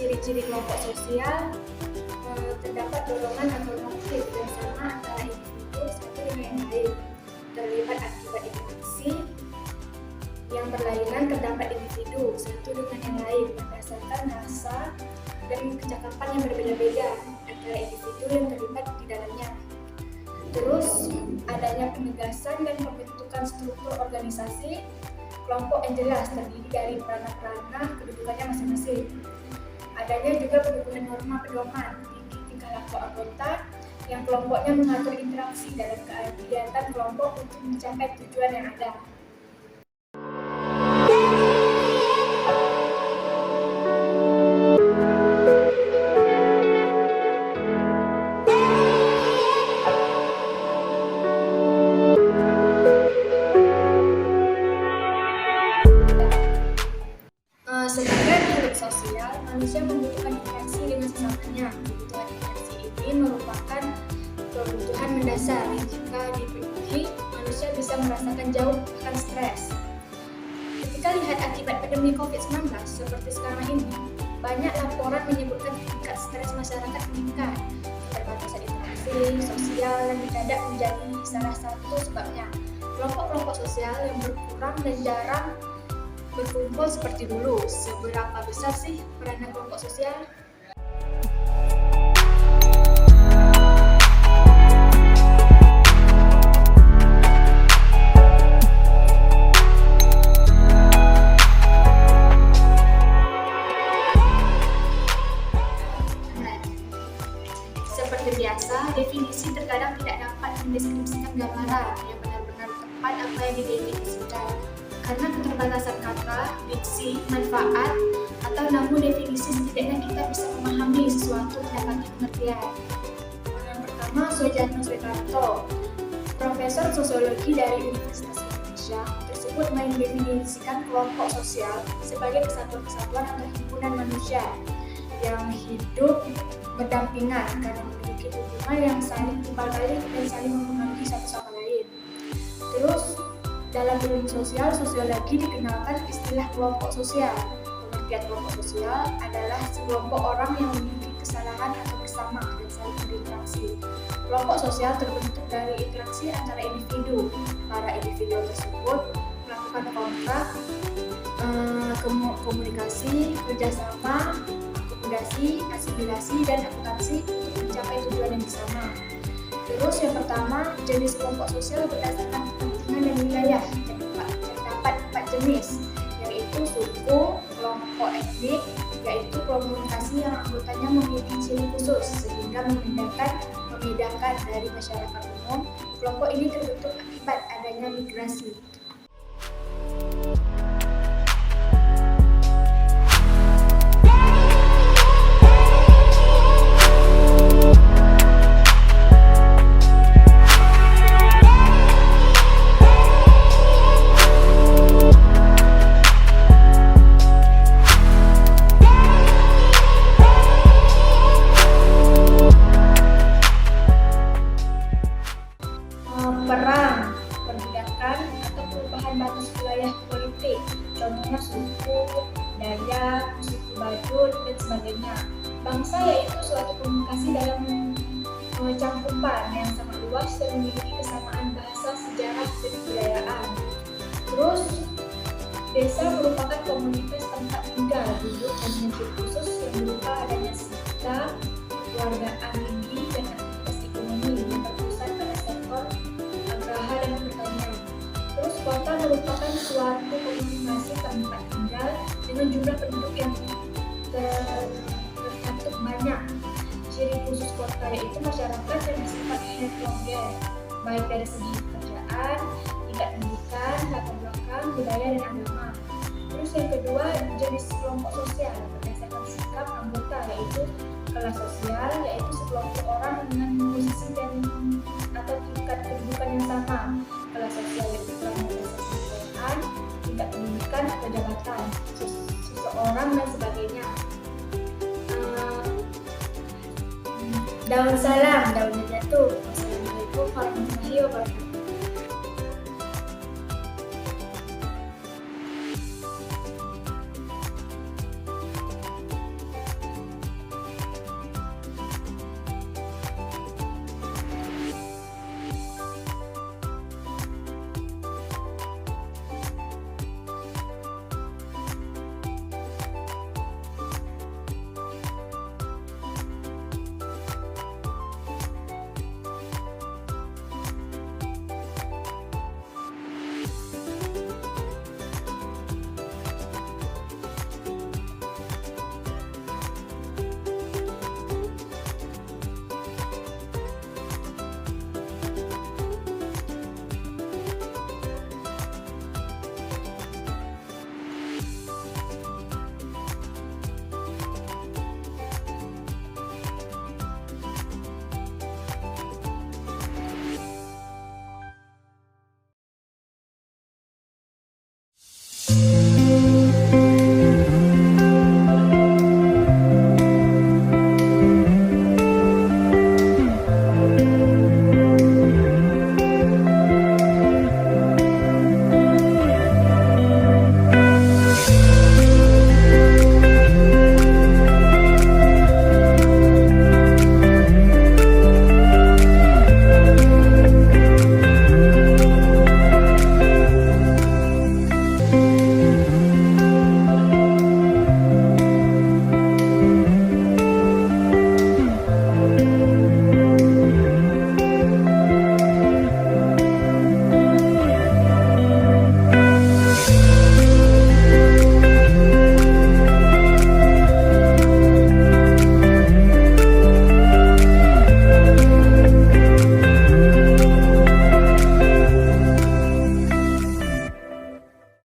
ciri-ciri kelompok sosial, terdapat dorongan atau motif yang sama antara individu satu dengan yang lain. Terlibat akibat interaksi yang berlainan terdapat individu satu dengan yang lain berdasarkan rasa dan kecakapan yang berbeda-beda antara individu yang terlibat di dalamnya. Terus adanya penegasan dan pembentukan struktur organisasi kelompok yang jelas terdiri dari peranan-peranan kedudukannya masing-masing. Adanya juga penurunan norma pedoman tingkah laku anggota yang kelompoknya mengatur interaksi dalam kegiatan kelompok untuk mencapai tujuan yang ada. Sebagai makhluk sosial, manusia membutuhkan interaksi dengan sesamanya. Kebutuhan interaksi ini merupakan kebutuhan mendasar yang jika dipenuhi, manusia bisa merasakan jauh bahkan stres. Ketika lihat akibat pandemi COVID-19 seperti sekarang ini, banyak laporan menyebutkan tingkat stres masyarakat meningkat. Keterbatasan interaksi sosial dan mendadak menjadi salah satu sebabnya. Kelompok-kelompok sosial yang berkurang dan jarang berkumpul seperti dulu. Seberapa besar sih peranan kelompok sosial? Seperti biasa, definisi terkadang tidak dapat mendeskripsikan gambaran yang benar-benar tepat apa yang didefinisikan. Karena keterbatasan kata, diksi, manfaat, atau namun definisi setidaknya kita bisa memahami sesuatu mendapatkan pengertian. Yang pertama, Soejarno Soekarto, Profesor Sosiologi dari Universitas Indonesia, tersebut mendefinisikan kelompok sosial sebagai kesatuan-kesatuan atau himpunan manusia yang hidup berdampingan karena memiliki hubungan yang saling timbal balik dan saling mempengaruhi satu sama lain. Terus, dalam ilmu sosial, sosiologi dikenalkan istilah kelompok sosial. Pengertian kelompok sosial adalah sekelompok orang yang memiliki kesalahan atau bersama dan saling berinteraksi. Kelompok sosial terbentuk dari interaksi antara individu. Para individu tersebut melakukan kontrak, komunikasi, kerjasama, akomodasi, asimilasi, dan akuntansi untuk mencapai tujuan yang sama. Terus yang pertama, jenis kelompok sosial berdasarkan kepentingan dan wilayah. Terdapat 4 jenis, yaitu suku, kelompok etnik, yaitu komunikasi yang anggotanya memiliki ciri khusus sehingga membedakan dari masyarakat umum. Kelompok ini terbentuk akibat adanya migrasi. Perang, perbudakan, atau perubahan batas wilayah politik, contohnya suku, Dayak, suku Baduy, dan sebagainya. Bangsa yaitu suatu komunikasi dalam cangkupan yang sangat luas dan memiliki kesamaan bahasa, sejarah, dan kebudayaan. Terus, desa merupakan komunitas tempat tinggal, duduk, dan hidup khusus yang berupa adanya sita, keluargaan tinggi, dan aktivitas ekonomi yang berpusat pada sektor agraha dan pertanian. Terus kota merupakan suatu komunikasi tempat tinggal dengan jumlah penduduk yang tercakup banyak. Ciri khusus kota yaitu masyarakat yang bersifat heterogen, baik dari segi pekerjaan, tingkat pendidikan, latar belakang, budaya, dan agama. Terus yang kedua, jenis kelompok sosial berdasarkan sikap anggota, yaitu kelas sosial, yaitu sekelompok orang dengan posisi dan atau tingkat kedudukan yang sama. Kelas sosial itu telah berdasarkan kekayaan, tingkat pendidikan, atau jabatan, seseorang, dan sebagainya. Daun salam, daunnya jatuh. Wassalamualaikum warahmatullahi wabarakatuh.